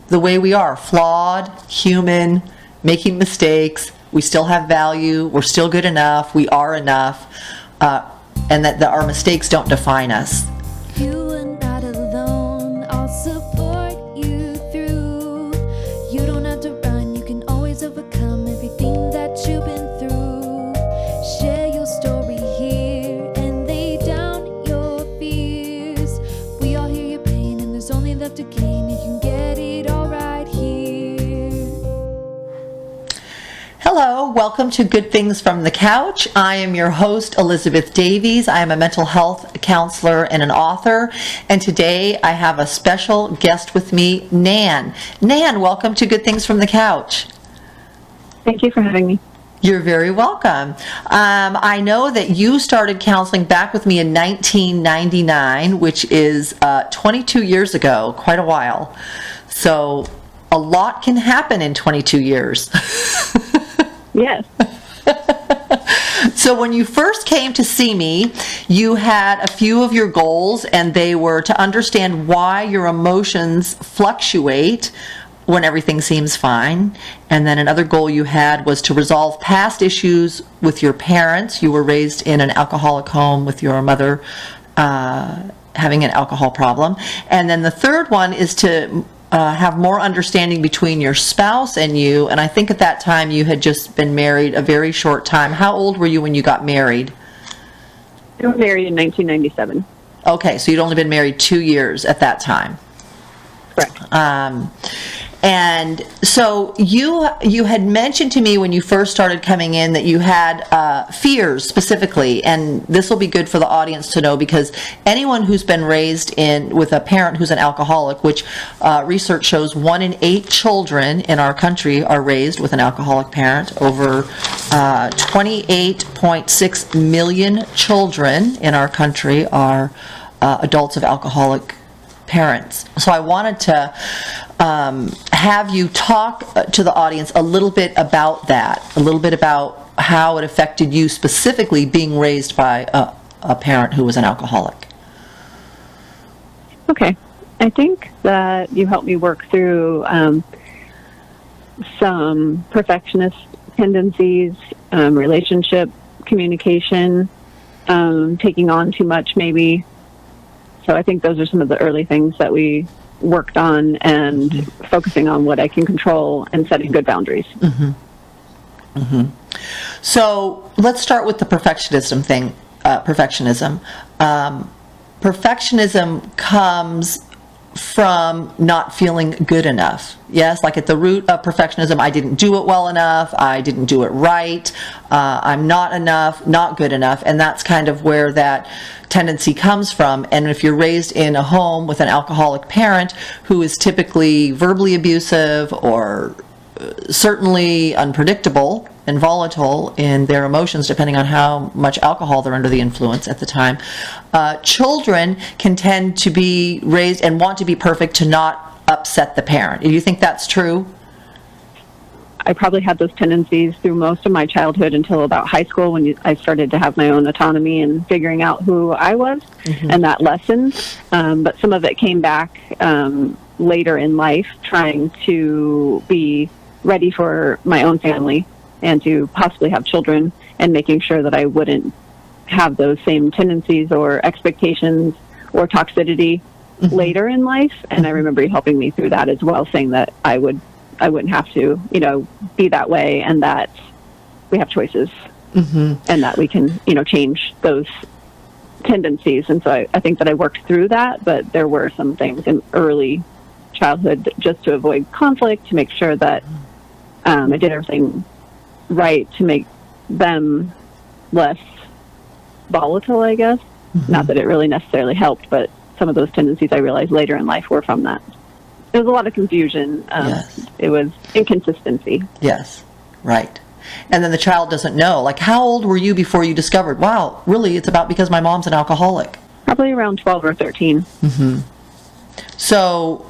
the way we are, flawed, human, making mistakes. We still have value. We're still good enough. We are enough. And that our mistakes don't define us. You are not alone. I'll support you through. You don't have to run. You can always overcome everything that you've been through. Share your story here and lay down your fears. We all hear your pain and there's only left to gain. You can get it all right here. Hello, welcome to Good Things from the Couch. I am your host, Elisabeth Davies. I am a mental health counselor and an author. And today I have a special guest with me, Nan. Nan, welcome to Good Things from the Couch. Thank you for having me. You're very welcome. I know that you started counseling back with me in 1999, which is 22 years ago, quite a while. So a lot can happen in 22 years. Yes. So when you first came to see me, you had a few of your goals, and they were to understand why your emotions fluctuate when everything seems fine. And then another goal you had was to resolve past issues with your parents. You were raised in an alcoholic home with your mother having an alcohol problem. And then the third one is to have more understanding between your spouse and you. And I think at that time you had just been married a very short time. How old were you when you got married? I was married in 1997. Okay, so you'd only been married 2 years at that time. Correct. And so you had mentioned to me when you first started coming in that you had fears specifically, and this will be good for the audience to know, because anyone who's been raised with a parent who's an alcoholic, which research shows 1 in 8 children in our country are raised with an alcoholic parent. Over 28.6 million children in our country are adults of alcoholic parents. So I wanted to have you talk to the audience a little bit about that, a little bit about how it affected you specifically being raised by a parent who was an alcoholic. Okay. I think that you helped me work through some perfectionist tendencies, relationship communication, taking on too much maybe. So I think those are some of the early things that we worked on, and focusing on what I can control and setting good boundaries. Mm-hmm. Mm-hmm. So let's start with the perfectionism thing. Perfectionism comes from not feeling good enough. Yes, like at the root of perfectionism, I didn't do it well enough, I didn't do it right, I'm not enough, not good enough, and that's kind of where that tendency comes from. And if you're raised in a home with an alcoholic parent who is typically verbally abusive or certainly unpredictable and volatile in their emotions, depending on how much alcohol they're under the influence at the time, children can tend to be raised and want to be perfect to not upset the parent. Do you think that's true? I probably had those tendencies through most of my childhood until about high school, when I started to have my own autonomy and figuring out who I was, and that lessened. But some of it came back later in life, trying to be ready for my own family and to possibly have children, and making sure that I wouldn't have those same tendencies or expectations or toxicity later in life. And I remember you helping me through that as well, saying that I wouldn't have to, be that way, and that we have choices, and that we can, change those tendencies. And so I think that I worked through that, but there were some things in early childhood just to avoid conflict, to make sure that I did everything right to make them less volatile, I guess. Not that it really necessarily helped, but some of those tendencies I realized later in life were from that. There was a lot of confusion. Yes. It was inconsistency. Yes, right. And then the child doesn't know. Like, how old were you before you discovered, wow, really, it's because my mom's an alcoholic? Probably around 12 or 13. So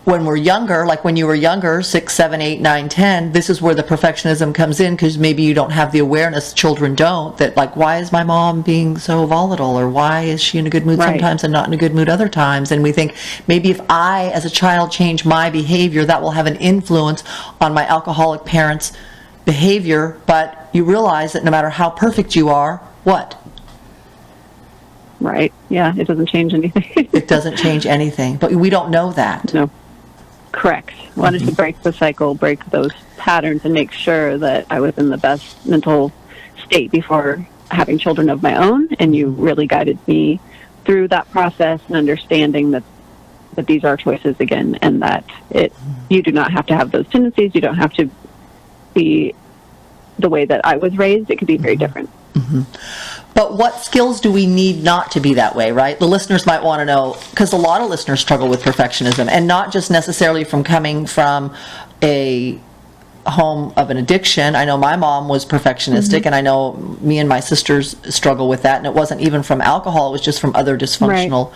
when we're younger, like when you were younger, 6, 7, 8, 9, 10, this is where the perfectionism comes in, because maybe you don't have the awareness, children don't, that like, why is my mom being so volatile, or why is she in a good mood Right. sometimes and not in a good mood other times? And we think, maybe if I, as a child, change my behavior, that will have an influence on my alcoholic parents' behavior. But you realize that no matter how perfect you are, what? Right. Yeah, it doesn't change anything. It doesn't change anything. But we don't know that. No. Correct. Wanted to break the cycle, break those patterns, and make sure that I was in the best mental state before having children of my own. And you really guided me through that process, and understanding that these are choices again, and that you do not have to have those tendencies. You don't have to be the way that I was raised. It could be very different. But what skills do we need not to be that way, right? The listeners might want to know, because a lot of listeners struggle with perfectionism, and not just necessarily from coming from a home of an addiction. I know my mom was perfectionistic, and I know me and my sisters struggle with that, and it wasn't even from alcohol, it was just from other dysfunctional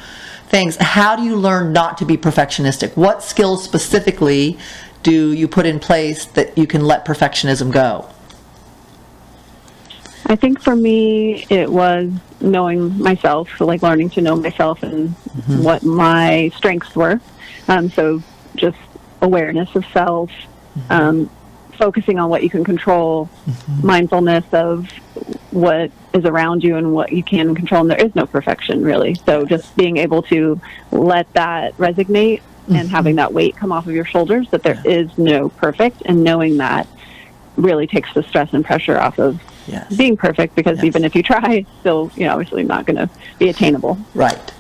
things. How do you learn not to be perfectionistic? What skills specifically do you put in place that you can let perfectionism go? I think for me, it was knowing myself, so like learning to know myself and what my strengths were. So just awareness of self, focusing on what you can control, mindfulness of what is around you and what you can control. And there is no perfection, really. So just being able to let that resonate and having that weight come off of your shoulders, that there is no perfect, and knowing that really takes the stress and pressure off of being perfect, because even if you try, it's still, obviously not going to be attainable. Right.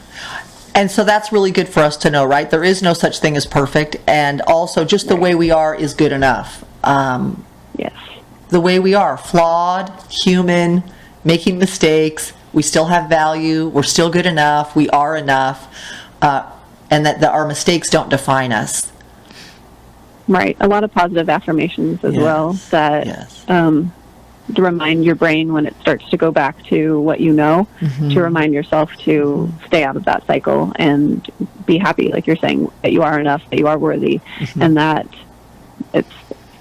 And so that's really good for us to know, right? There is no such thing as perfect, and also just the way we are is good enough. Yes. The way we are, flawed, human, making mistakes, we still have value, we're still good enough, we are enough, and that our mistakes don't define us. Right. A lot of positive affirmations as well that to remind your brain when it starts to go back to what you know, to remind yourself to stay out of that cycle and be happy, like you're saying, that you are enough, that you are worthy, and that it's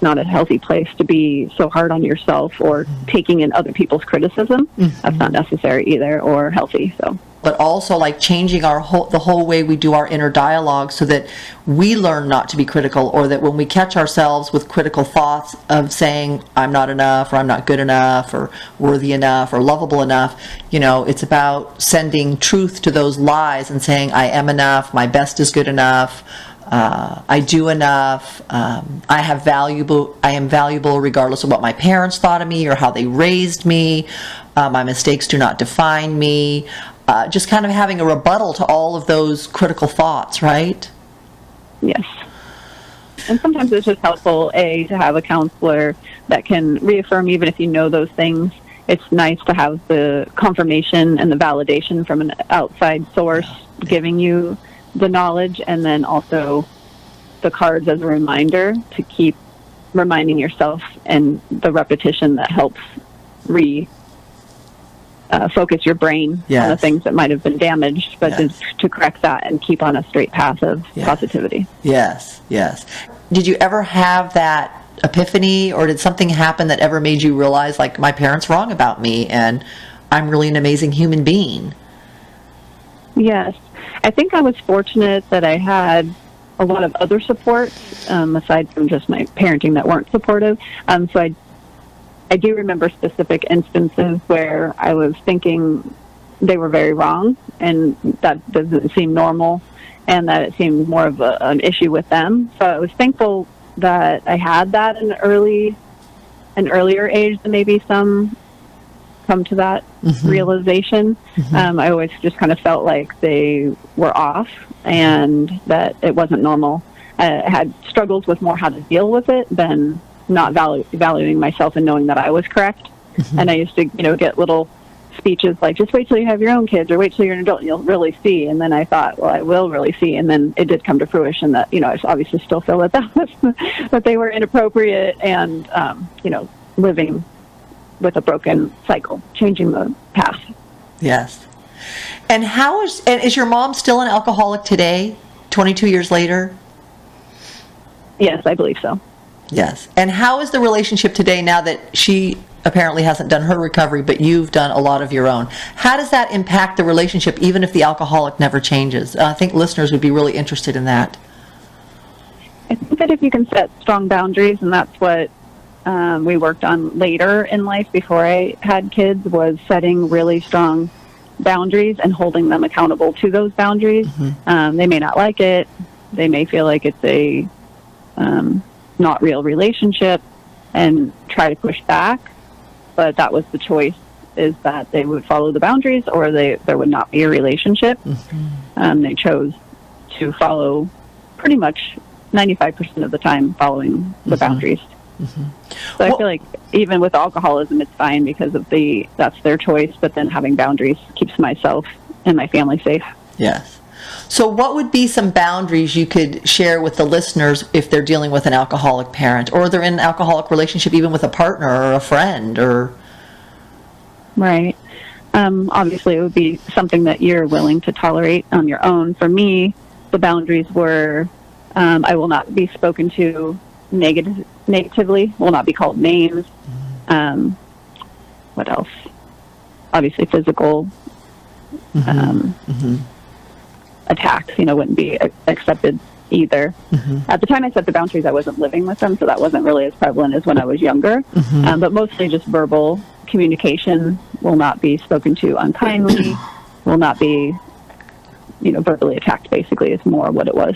not a healthy place to be so hard on yourself or taking in other people's criticism. That's not necessary either or healthy. So. But also like changing the whole way we do our inner dialogue, so that we learn not to be critical, or that when we catch ourselves with critical thoughts of saying I'm not enough, or I'm not good enough, or worthy enough, or lovable enough, it's about sending truth to those lies and saying I am enough, my best is good enough, I do enough, I am valuable regardless of what my parents thought of me or how they raised me, my mistakes do not define me. Just kind of having a rebuttal to all of those critical thoughts, right? Yes. And sometimes it's just helpful, to have a counselor that can reaffirm, even if you know those things. It's nice to have the confirmation and the validation from an outside source giving you the knowledge, and then also the cards as a reminder to keep reminding yourself, and the repetition that helps focus your brain on the things that might have been damaged, but to correct that and keep on a straight path of positivity. Yes. Did you ever have that epiphany, or did something happen that ever made you realize, like, my parents wrong about me and I'm really an amazing human being? Yes. I think I was fortunate that I had a lot of other support, aside from just my parenting that weren't supportive. So I do remember specific instances where I was thinking they were very wrong, and that doesn't seem normal, and that it seemed more of an issue with them. So I was thankful that I had that in an earlier age than maybe some come to that realization. I always just kind of felt like they were off and that it wasn't normal. I had struggles with more how to deal with it than not valuing myself and knowing that I was correct. And I used to, get little speeches like, just wait till you have your own kids, or wait till you're an adult and you'll really see. And then I thought, well, I will really see. And then it did come to fruition that, I obviously still feel that they were inappropriate and, living with a broken cycle, changing the path. Yes. And is your mom still an alcoholic today, 22 years later? Yes, I believe so. Yes. And how is the relationship today now that she apparently hasn't done her recovery, but you've done a lot of your own? How does that impact the relationship, even if the alcoholic never changes? I think listeners would be really interested in that. I think that if you can set strong boundaries, and that's what we worked on later in life before I had kids, was setting really strong boundaries and holding them accountable to those boundaries. They may not like it. They may feel like it's a not real relationship and try to push back. But that was the choice, is that they would follow the boundaries or there would not be a relationship. They chose to follow pretty much 95% of the time following the boundaries. So I feel like even with alcoholism, it's fine because of that's their choice, but then having boundaries keeps myself and my family safe. Yes. So what would be some boundaries you could share with the listeners if they're dealing with an alcoholic parent, or they're in an alcoholic relationship even with a partner or a friend? Or Right. Obviously, it would be something that you're willing to tolerate on your own. For me, the boundaries were I will not be spoken to negatively, will not be called names. What else? Obviously, physical attacks, wouldn't be accepted either. At the time I set the boundaries, I wasn't living with them, so that wasn't really as prevalent as when I was younger. But mostly just verbal communication, will not be spoken to unkindly, will not be, verbally attacked, basically, is more what it was.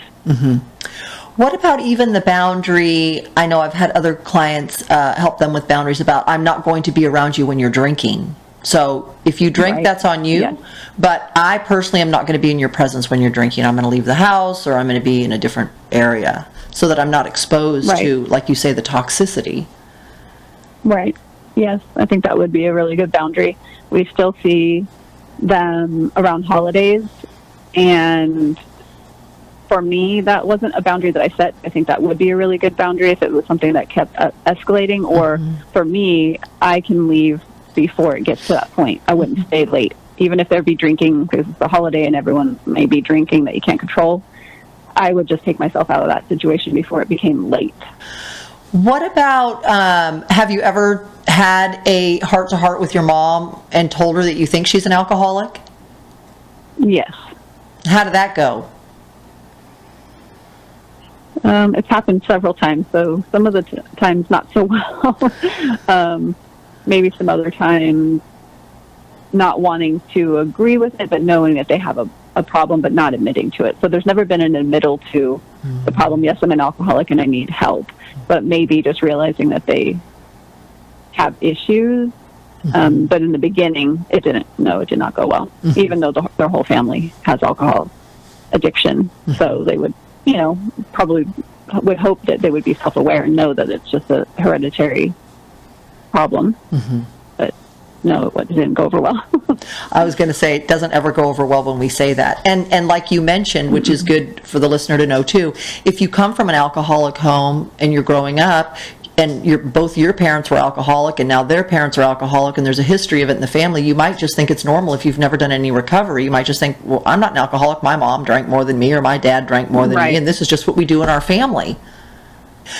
what about even the boundary? I know I've had other clients help them with boundaries about, I'm not going to be around you when you're drinking. So if you drink, Right. that's on you. Yes. But I personally am not going to be in your presence when you're drinking. I'm going to leave the house, or I'm going to be in a different area so that I'm not exposed Right. to, like you say, the toxicity. Right. Yes, I think that would be a really good boundary. We still see them around holidays, and for me, that wasn't a boundary that I set. I think that would be a really good boundary if it was something that kept escalating, or for me, I can leave before it gets to that point. I wouldn't stay late. Even if there'd be drinking, because it's a holiday and everyone may be drinking that you can't control, I would just take myself out of that situation before it became late. What about, have you ever had a heart-to-heart with your mom and told her that you think she's an alcoholic? Yes. How did that go? It's happened several times, so some of the times not so well. Maybe some other times not wanting to agree with it, but knowing that they have a problem, but not admitting to it. So there's never been an admittal to the problem. Yes, I'm an alcoholic and I need help, but maybe just realizing that they have issues. But in the beginning, it did not go well, even though their whole family has alcohol addiction. So they would, probably would hope that they would be self-aware and know that it's just a hereditary problem. But no, it didn't go over well. I was going to say, it doesn't ever go over well when we say that. And like you mentioned, which is good for the listener to know too, if you come from an alcoholic home and you're growing up, and both your parents were alcoholic and now their parents are alcoholic, and there's a history of it in the family, you might just think it's normal if you've never done any recovery. You might just think, well, I'm not an alcoholic. My mom drank more than me, or my dad drank more than me, and this is just what we do in our family.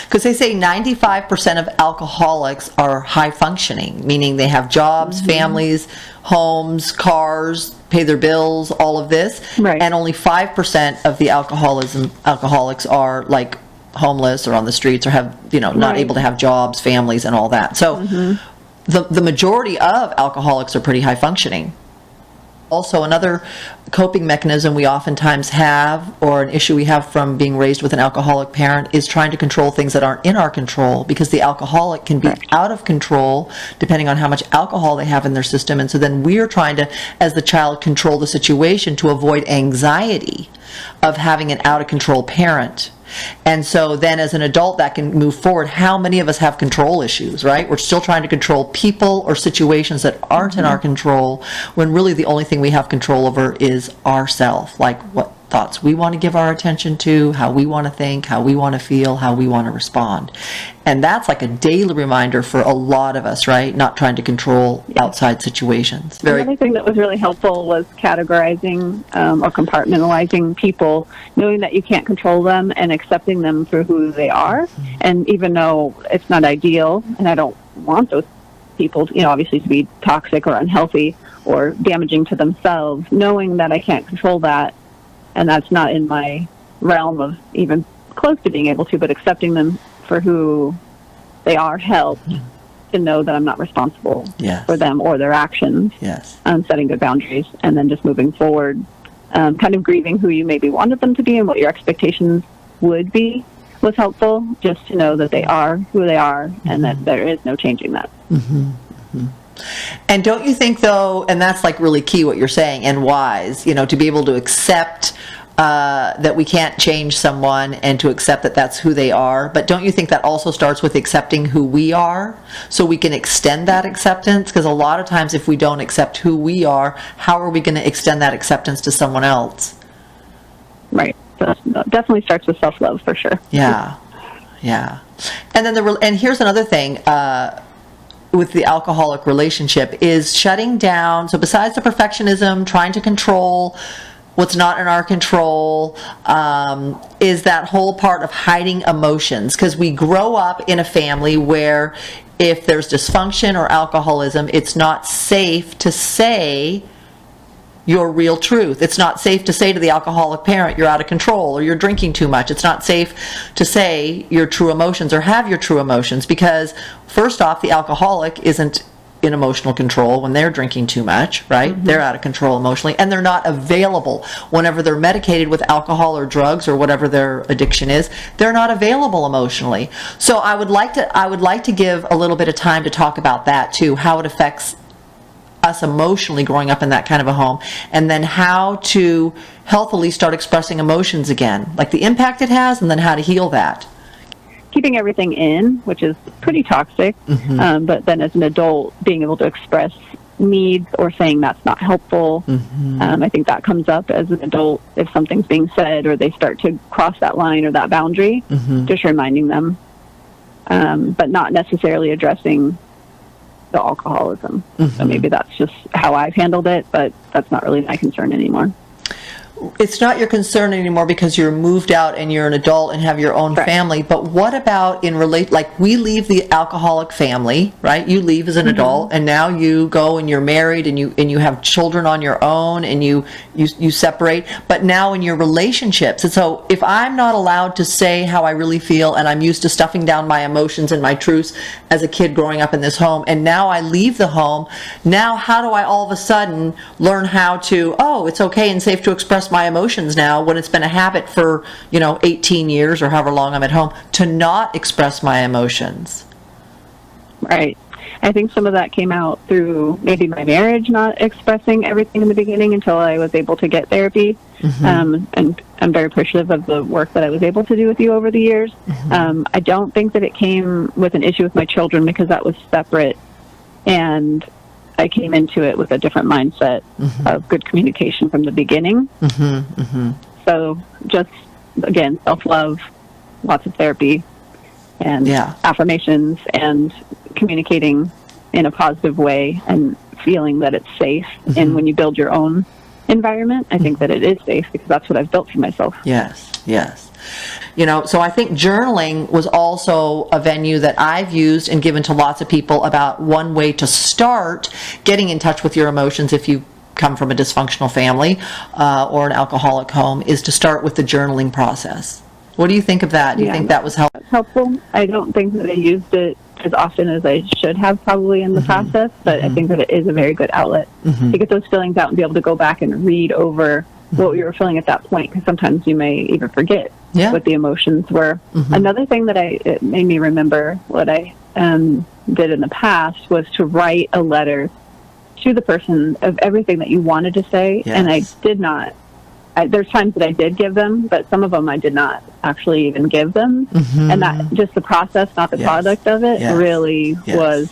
Because they say 95% of alcoholics are high functioning, meaning they have jobs, families, homes, cars, pay their bills, all of this. Right. And only 5% of the alcoholics are like homeless or on the streets, or have, not able to have jobs, families, and all that. So the majority of alcoholics are pretty high functioning. Also, another coping mechanism we oftentimes have, or an issue we have from being raised with an alcoholic parent, is trying to control things that aren't in our control, because the alcoholic can be out of control depending on how much alcohol they have in their system. And so then we're trying to, as the child, control the situation to avoid anxiety of having an out of control parent. And so then as an adult, that can move forward. How many of us have control issues, right? We're still trying to control people or situations that aren't in our control, when really the only thing we have control over is ourself. Like, what thoughts we want to give our attention to, how we want to think, how we want to feel, how we want to respond. And that's like a daily reminder for a lot of us, right? Not trying to control outside situations. Another thing that was really helpful was categorizing or compartmentalizing people, knowing that you can't control them and accepting them for who they are. And even though it's not ideal, and I don't want those people, obviously to be toxic or unhealthy or damaging to themselves, knowing that I can't control that, and that's not in my realm of even close to being able to, but accepting them for who they are helped to know that I'm not responsible for them or their actions. Setting good boundaries, and then just moving forward, kind of grieving who you maybe wanted them to be and what your expectations would be was helpful, just to know that they are who they are and that there is no changing that. And don't you think, though, and that's like really key what you're saying, and wise, to be able to accept that we can't change someone and to accept that that's who they are, but don't you think that also starts with accepting who we are so we can extend that acceptance? Because a lot of times if we don't accept who we are, how are we going to extend that acceptance to someone else? Right. So that definitely starts with self-love for sure. Yeah. And then and here's another thing with the alcoholic relationship is shutting down. So besides the perfectionism, trying to control what's not in our control, is that whole part of hiding emotions. Because we grow up in a family where if there's dysfunction or alcoholism, it's not safe to say your real truth. It's not safe to say to the alcoholic parent, you're out of control or you're drinking too much. It's not safe to say your true emotions or have your true emotions, because first off, the alcoholic isn't in emotional control when they're drinking too much, right? They're out of control emotionally, and they're not available whenever they're medicated with alcohol or drugs or whatever their addiction is. They're not available emotionally. So I would like to give a little bit of time to talk about that too, how it affects us emotionally growing up in that kind of a home, and then how to healthily start expressing emotions again, like the impact it has, and then how to heal that. Keeping everything in, which is pretty toxic, but then as an adult, being able to express needs or saying that's not helpful. I think that comes up as an adult if something's being said or they start to cross that line or that boundary, just reminding them, but not necessarily addressing the alcoholism. So maybe that's just how I've handled it, but that's not really my concern anymore. It's not your concern anymore because you're moved out and you're an adult and have your own family. But what about like we leave the alcoholic family, right? You leave as an adult, and now you go and you're married and you have children on your own, and you separate. But now in your relationships, and so if I'm not allowed to say how I really feel, and I'm used to stuffing down my emotions and my truths as a kid growing up in this home, and now I leave the home, now how do I all of a sudden learn how to, it's okay and safe to express my emotions now, when it's been a habit for 18 years or however long I'm at home to not express my emotions? Right. I think some of that came out through maybe my marriage, not expressing everything in the beginning until I was able to get therapy. And I'm very appreciative of the work that I was able to do with you over the years. I don't think that it came with an issue with my children, because that was separate, and I came into it with a different mindset of good communication from the beginning. So just, again, self-love, lots of therapy, and affirmations, and communicating in a positive way, and feeling that it's safe. And when you build your own environment, I think that it is safe, because that's what I've built for myself. Yes. So I think journaling was also a venue that I've used and given to lots of people about one way to start getting in touch with your emotions if you come from a dysfunctional family or an alcoholic home, is to start with the journaling process. What do you think of that? Do you think that was helpful? I don't think that I used it as often as I should have probably in the process, but I think that it is a very good outlet to get those feelings out and be able to go back and read over what you were feeling at that point, because sometimes you may even forget what the emotions were. Another thing that it made me remember what I did in the past was to write a letter to the person of everything that you wanted to say, and I did not. There's times that I did give them, but some of them I did not actually even give them. And that just the process, not the product of it, really was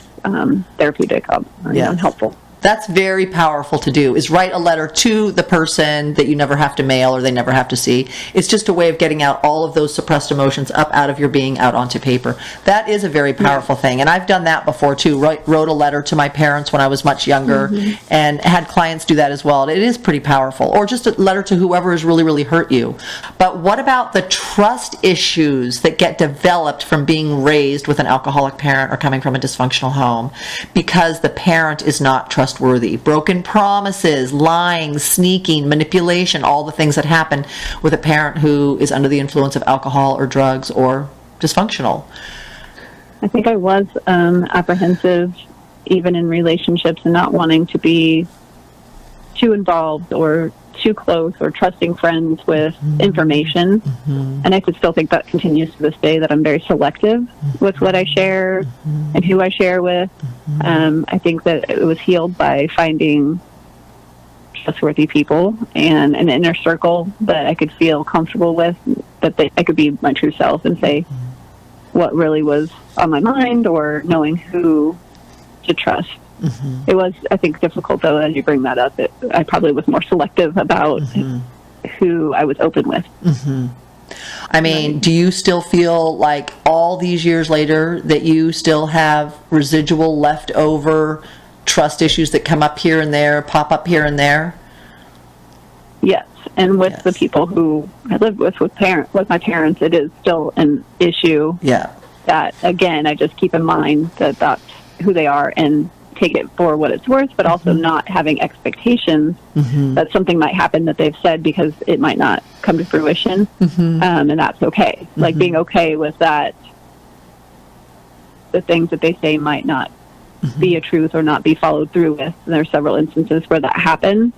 therapeutic and helpful. That's very powerful to do, is write a letter to the person that you never have to mail or they never have to see. It's just a way of getting out all of those suppressed emotions up out of your being, out onto paper. That is a very powerful thing. And I've done that before too. Wrote a letter to my parents when I was much younger and had clients do that as well. It is pretty powerful. Or just a letter to whoever has really, really hurt you. But what about the trust issues that get developed from being raised with an alcoholic parent or coming from a dysfunctional home because the parent is not trustworthy? Broken promises, lying, sneaking, manipulation, all the things that happen with a parent who is under the influence of alcohol or drugs or dysfunctional. I think I was apprehensive even in relationships and not wanting to be too involved or too close or trusting friends with information. And I could still think that continues to this day, that I'm very selective with what I share and who I share with. I think that it was healed by finding trustworthy people and an inner circle that I could feel comfortable with, that I could be my true self and say what really was on my mind, or knowing who to trust. It was, I think, difficult, though, as you bring that up. I probably was more selective about who I was open with. I mean, do you still feel like all these years later that you still have residual leftover trust issues that come up here and there, pop up here and there? Yes, and with the people who I lived with my parents, it is still an issue. Yeah. That, again, I just keep in mind that that's who they are and take it for what it's worth, but also not having expectations that something might happen that they've said, because it might not come to fruition. And that's okay. Like being okay with that, the things that they say might not be a truth or not be followed through with. And there are several instances where that happened,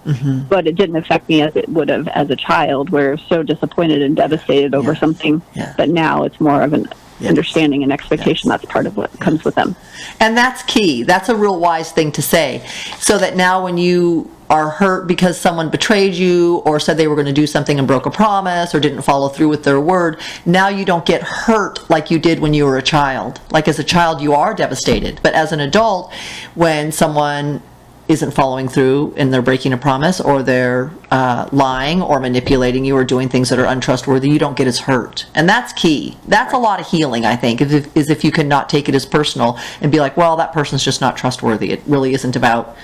but it didn't affect me as it would have as a child, where so disappointed and devastated over something. But now it's more of an understanding and expectation. That's part of what comes with them. And that's key. That's a real wise thing to say. So that now when you are hurt because someone betrayed you or said they were going to do something and broke a promise or didn't follow through with their word, now you don't get hurt like you did when you were a child. Like as a child you are devastated. But as an adult, when someone isn't following through and they're breaking a promise, or they're lying or manipulating you or doing things that are untrustworthy, you don't get as hurt. And that's key. That's a lot of healing, I think, is if you can not take it as personal and be like, well, that person's just not trustworthy. It really isn't about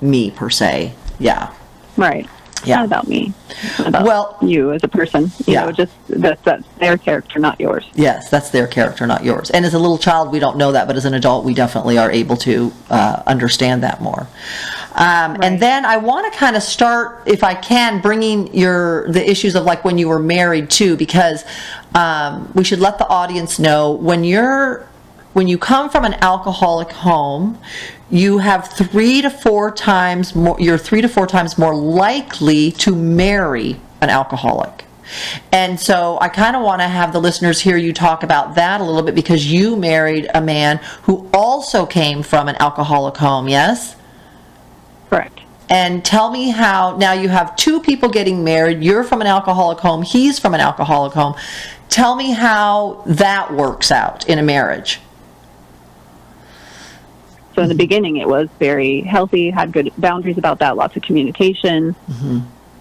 me per se. Yeah. Right. Yeah. Not about me. About you as a person. You know, just that's their character, not yours. Yes, that's their character, not yours. And as a little child, we don't know that, but as an adult, we definitely are able to understand that more. And then I want to kind of start, if I can, bringing the issues of like when you were married too, because we should let the audience know when you come from an alcoholic home, you have 3 to 4 times more. You're 3 to 4 times more likely to marry an alcoholic. And so I kind of want to have the listeners hear you talk about that a little bit, because you married a man who also came from an alcoholic home. Yes? Correct. And tell me how, now you have 2 people getting married. You're from an alcoholic home. He's from an alcoholic home. Tell me how that works out in a marriage. So in the beginning, it was very healthy, had good boundaries about that, lots of communication,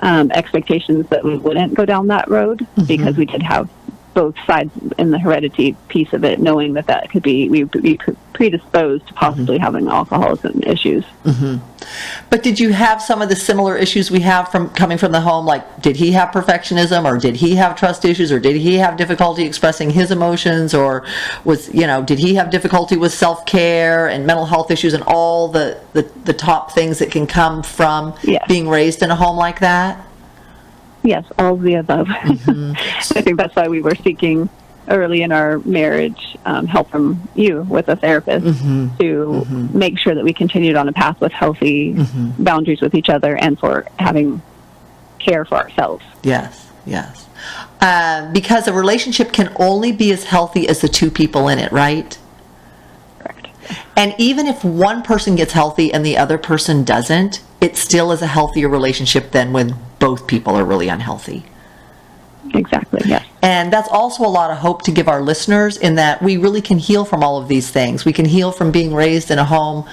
expectations that we wouldn't go down that road, because we did have both sides in the heredity piece of it, knowing that could be, we would be predisposed to possibly having alcoholism issues. But did you have some of the similar issues we have from coming from the home? Like, did he have perfectionism, or did he have trust issues, or did he have difficulty expressing his emotions, or did he have difficulty with self-care and mental health issues and all the top things that can come from being raised in a home like that? Yes, all of the above. I think that's why we were seeking early in our marriage help from you with a therapist to make sure that we continued on a path with healthy boundaries with each other and for having care for ourselves. Yes, yes. Because a relationship can only be as healthy as the 2 people in it, right? Correct. And even if one person gets healthy and the other person doesn't, it still is a healthier relationship than when both people are really unhealthy. Exactly, yes. And that's also a lot of hope to give our listeners, in that we really can heal from all of these things. We can heal from being raised in a home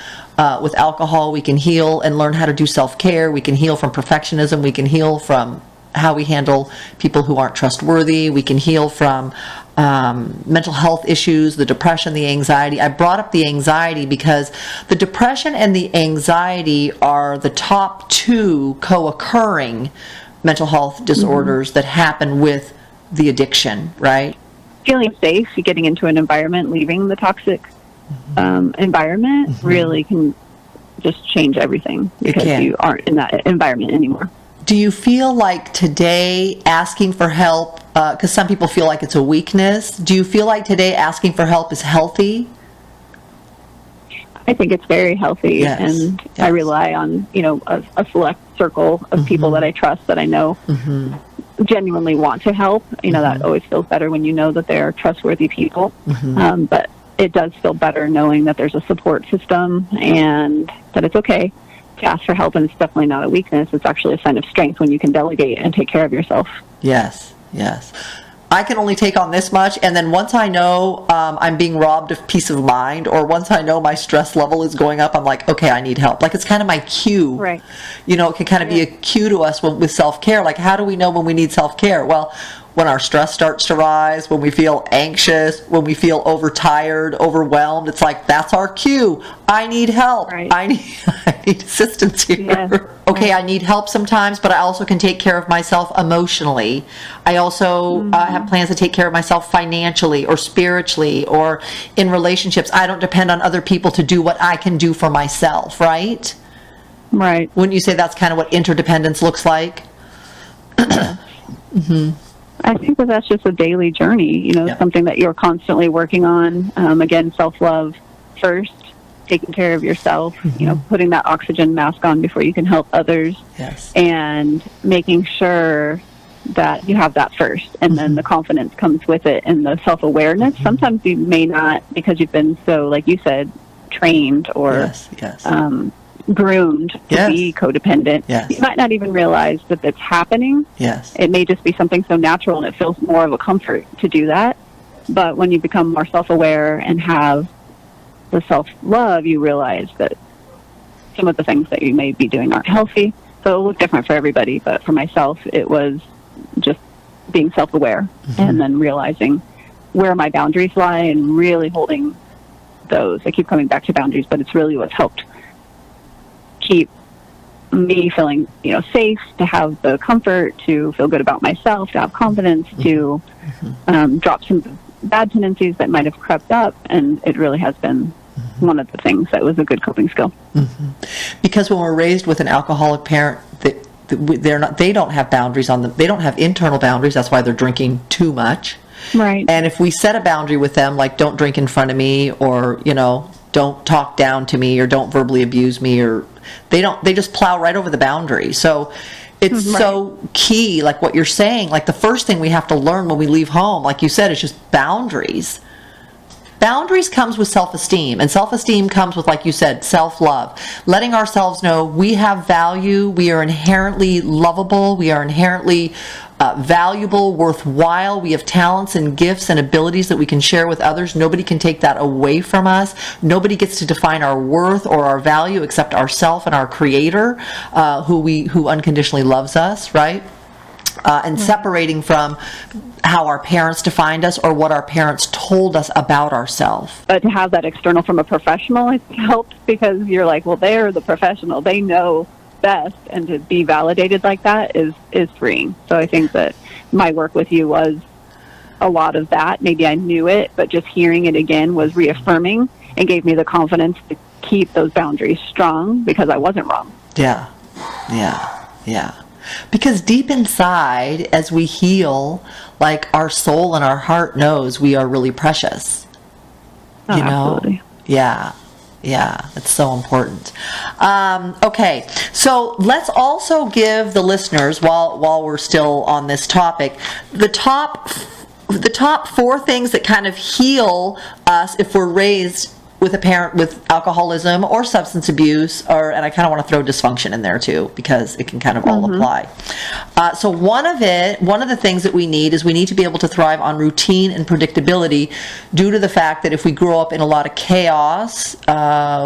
with alcohol. We can heal and learn how to do self-care. We can heal from perfectionism. We can heal from how we handle people who aren't trustworthy. We can heal from mental health issues, the depression, the anxiety. I brought up the anxiety because the depression and the anxiety are the top two co-occurring mental health disorders that happen with the addiction, right? Feeling safe, getting into an environment, leaving the toxic environment really can just change everything because you aren't in that environment anymore. Do you feel like today asking for help, because some people feel like it's a weakness, do you feel like today asking for help is healthy? I think it's very healthy, and I rely on, a select circle of people that I trust, that I know genuinely want to help. That always feels better when you know that they are trustworthy people. But it does feel better knowing that there's a support system and that it's okay to ask for help, and it's definitely not a weakness. It's actually a sign of strength when you can delegate and take care of yourself. Yes. I can only take on this much, and then once I know I'm being robbed of peace of mind, or once I know my stress level is going up, I'm like, okay, I need help. Like, it's kind of my cue. Right. It can kind of be a cue to us with self-care. Like, how do we know when we need self-care? Well, when our stress starts to rise, when we feel anxious, when we feel overtired, overwhelmed, it's like, that's our cue. I need help. Right. I need assistance here. Yes. Okay, I need help sometimes, but I also can take care of myself emotionally. I also have plans to take care of myself financially or spiritually or in relationships. I don't depend on other people to do what I can do for myself, right? Right. Wouldn't you say that's kind of what interdependence looks like? I think that's just a daily journey, something that you're constantly working on. Again, self-love first, taking care of yourself, putting that oxygen mask on before you can help others. Yes. And making sure that you have that first, and then the confidence comes with it, and the self-awareness. Sometimes you may not, because you've been so, like you said, trained or groomed to be codependent. You might not even realize that it's happening. It may just be something so natural, and it feels more of a comfort to do that. But when you become more self-aware and have the self-love, you realize that some of the things that you may be doing aren't healthy. So it'll look different for everybody, but for myself, it was just being self-aware and then realizing where my boundaries lie and really holding those. I keep coming back to boundaries, but it's really what's helped keep me feeling, safe, to have the comfort, to feel good about myself, to have confidence, to drop some bad tendencies that might have crept up. And it really has been one of the things that was a good coping skill. Because when we're raised with an alcoholic parent, they don't have boundaries on them. They don't have internal boundaries. That's why they're drinking too much. Right. And if we set a boundary with them, like, don't drink in front of me, or, don't talk down to me, or don't verbally abuse me, or they just plow right over the boundary. So it's so key, like what you're saying, like the first thing we have to learn when we leave home, like you said, is just boundaries. Boundaries comes with self-esteem, and self-esteem comes with, like you said, self-love. Letting ourselves know we have value, we are inherently lovable, we are inherently valuable, worthwhile, we have talents and gifts and abilities that we can share with others. Nobody can take that away from us. Nobody gets to define our worth or our value except ourself and our Creator, who unconditionally loves us, right? And separating from how our parents defined us or what our parents told us about ourselves. But to have that external from a professional, it helps, because you're like, well, they're the professional. They know best, and to be validated like that is freeing. So I think that my work with you was a lot of that. Maybe I knew it, but just hearing it again was reaffirming and gave me the confidence to keep those boundaries strong, because I wasn't wrong. Yeah. Because deep inside, as we heal, like, our soul and our heart knows we are really precious. Oh, absolutely. Yeah, it's so important. Okay, so let's also give the listeners, while we're still on this topic, the top 4 things that kind of heal us if we're raised with a parent with alcoholism or substance abuse, and I kind of want to throw dysfunction in there too, because it can kind of all apply. So one of the things that we need is we need to be able to thrive on routine and predictability, due to the fact that if we grow up in a lot of chaos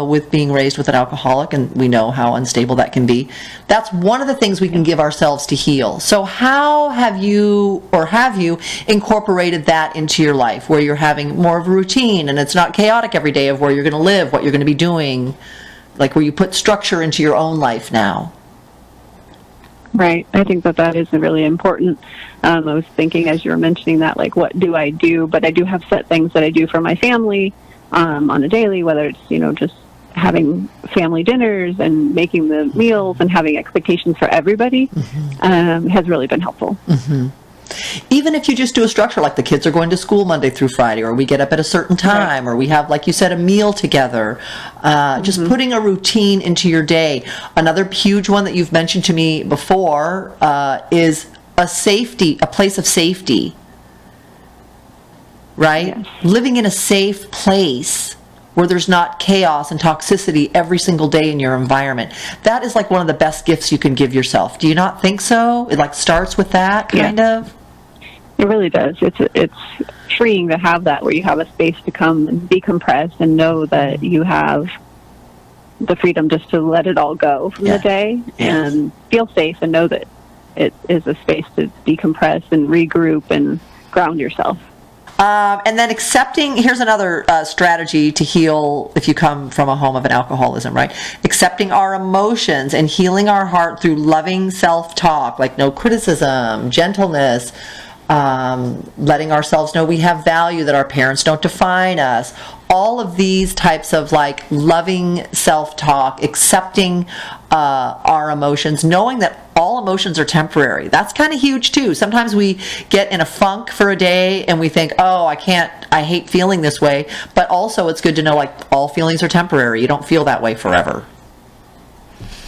with being raised with an alcoholic, and we know how unstable that can be, that's one of the things we can give ourselves to heal. So how have you incorporated that into your life, where you're having more of a routine and it's not chaotic every day of where you're going to live, what you're going to be doing, like where you put structure into your own life now? Right. I think that is really important. I was thinking as you were mentioning that, like, what do I do? But I do have set things that I do for my family on a daily, whether it's, just having family dinners and making the meals and having expectations for everybody has really been helpful. Even if you just do a structure, like the kids are going to school Monday through Friday, or we get up at a certain time, or we have, like you said, a meal together, just putting a routine into your day. Another huge one that you've mentioned to me before is a place of safety, right? Yes. Living in a safe place where there's not chaos and toxicity every single day in your environment. That is like one of the best gifts you can give yourself. Do you not think so? It like starts with that kind of? It really does. It's freeing to have that, where you have a space to come and decompress and know that you have the freedom just to let it all go from the day and feel safe and know that it is a space to decompress and regroup and ground yourself. And then here's another strategy to heal if you come from a home of an alcoholism, right? Accepting our emotions and healing our heart through loving self-talk, like no criticism, gentleness, letting ourselves know we have value, that our parents don't define us. All of these types of like loving self-talk, accepting our emotions, knowing that all emotions are temporary. That's kind of huge too. Sometimes we get in a funk for a day and we think, oh, I hate feeling this way. But also it's good to know, like, all feelings are temporary. You don't feel that way forever.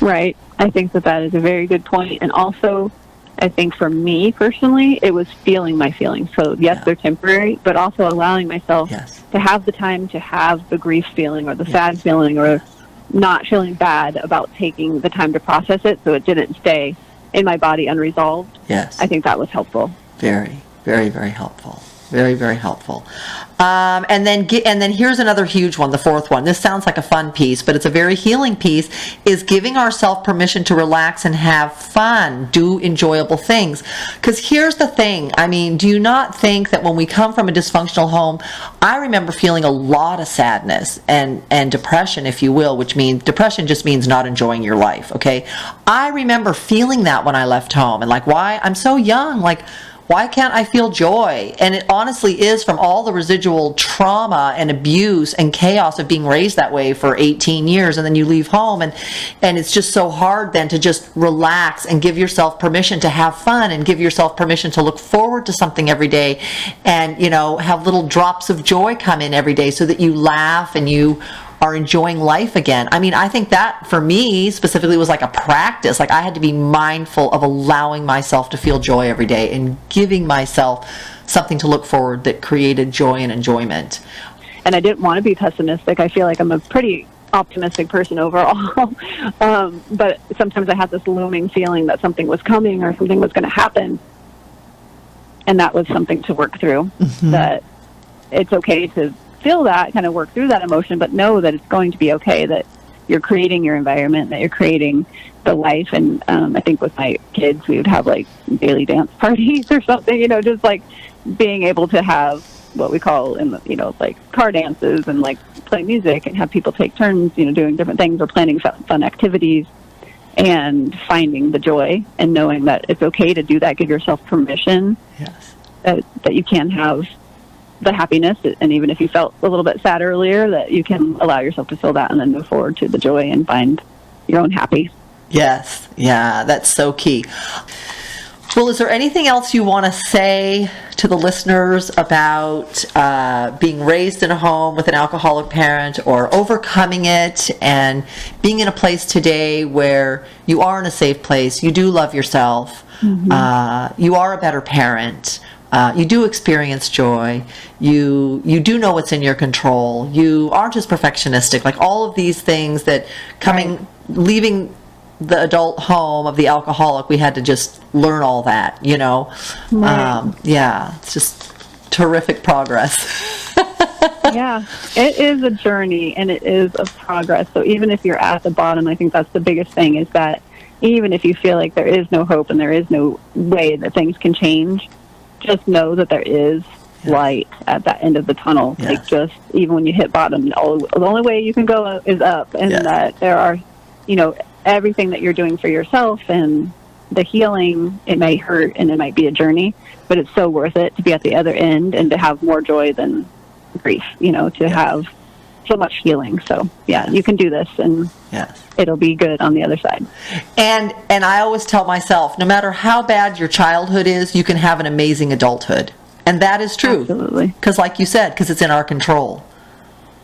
Right. I think that is a very good point. And also, I think for me personally, it was feeling my feelings. So yes, they're temporary, but also allowing myself to have the time to have the grief feeling or the sad feeling, or not feeling bad about taking the time to process it, so it didn't stay in my body unresolved. Yes. I think that was helpful. Very, very, very helpful. Very, very helpful. And then here's another huge one, the fourth one. This sounds like a fun piece, but it's a very healing piece, is giving ourselves permission to relax and have fun, do enjoyable things. Because here's the thing. I mean, do you not think that when we come from a dysfunctional home, I remember feeling a lot of sadness and depression, if you will, which means depression just means not enjoying your life, okay? I remember feeling that when I left home, and like, why? I'm so young, like, why can't I feel joy? And it honestly is from all the residual trauma and abuse and chaos of being raised that way for 18 years. And then you leave home, and it's just so hard then to just relax and give yourself permission to have fun, and give yourself permission to look forward to something every day, and, have little drops of joy come in every day so that you laugh and you are enjoying life again. I mean, I think that for me specifically was like a practice. Like, I had to be mindful of allowing myself to feel joy every day and giving myself something to look forward that created joy and enjoyment. And I didn't want to be pessimistic. I feel like I'm a pretty optimistic person overall. But sometimes I had this looming feeling that something was coming or something was going to happen. And that was something to work through. That it's okay to feel that, kind of work through that emotion, but know that it's going to be okay, that you're creating your environment, that you're creating the life. And I think with my kids, we would have like daily dance parties or something, just like being able to have what we call like car dances, and like play music and have people take turns, doing different things, or planning fun activities, and finding the joy and knowing that it's okay to do that. Give yourself permission that you can have the happiness, and even if you felt a little bit sad earlier, that you can allow yourself to feel that and then move forward to the joy and find your own happy. Yes. Yeah, that's so key. Well, is there anything else you want to say to the listeners about being raised in a home with an alcoholic parent, or overcoming it and being in a place today where you are in a safe place, you do love yourself, you are a better parent, You do experience joy. You do know what's in your control. You aren't as perfectionistic. Like all of these things that leaving the adult home of the alcoholic, we had to just learn all that, you know. Right. Yeah, it's just terrific progress. Yeah, it is a journey and it is a progress. So even if you're at the bottom, I think that's the biggest thing, is that even if you feel like there is no hope and there is no way that things can change, just know that there is light at that end of the tunnel. Yes. Like, just even when you hit bottom, the only way you can go is up, and that there are, you know, everything that you're doing for yourself and the healing, it may hurt and it might be a journey, but it's so worth it to be at the other end and to have more joy than grief, you know, to have so much healing. So yeah, you can do this, and it'll be good on the other side. And I always tell myself, no matter how bad your childhood is, you can have an amazing adulthood. And that is true. Absolutely. Because like you said, because it's in our control.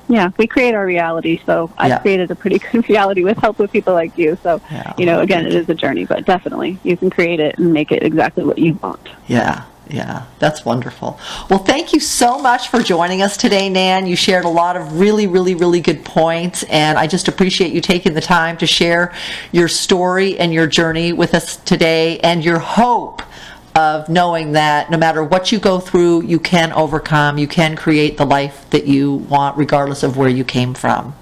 Yeah, we create our reality. So I've created a pretty good reality with help with people like you. So, you know, again, it is a journey, but definitely you can create it and make it exactly what you want. Yeah. Yeah, that's wonderful. Well, thank you so much for joining us today, Nan. You shared a lot of really, really, really good points, and I just appreciate you taking the time to share your story and your journey with us today, and your hope of knowing that no matter what you go through, you can overcome, you can create the life that you want, regardless of where you came from.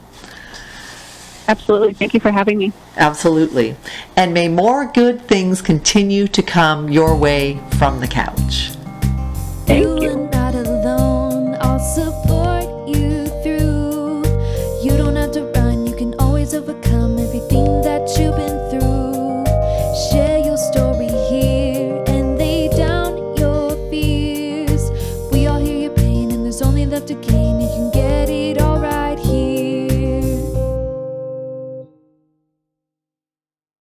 Absolutely. Thank you for having me. Absolutely. And may more good things continue to come your way from the couch. Thank You you. are not alone. I'll support